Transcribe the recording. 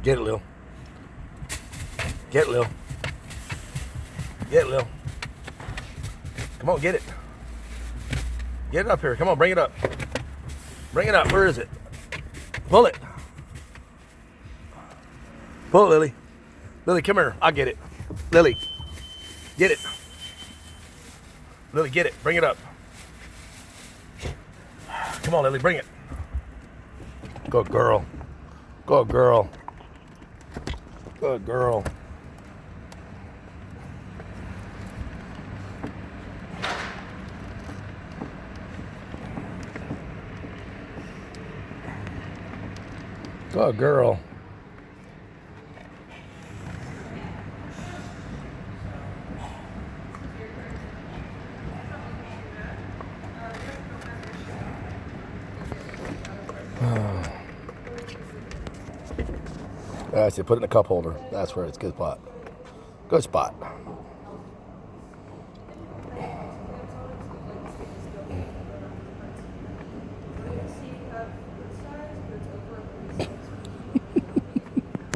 Get it, Lil. Get it, Lil. Get it, Lil. Come on, get it. Get it up here. Come on, bring it up. Bring it up. Where is it? Pull it. Pull it, Lily. Lily, come here. I'll get it. Lily, get it. Lily, get it. Bring it up. Come on, Lily, bring it. Good girl. Good girl. Good girl. Good girl. I said put it in a cup holder. That's where it's a good spot. Good spot.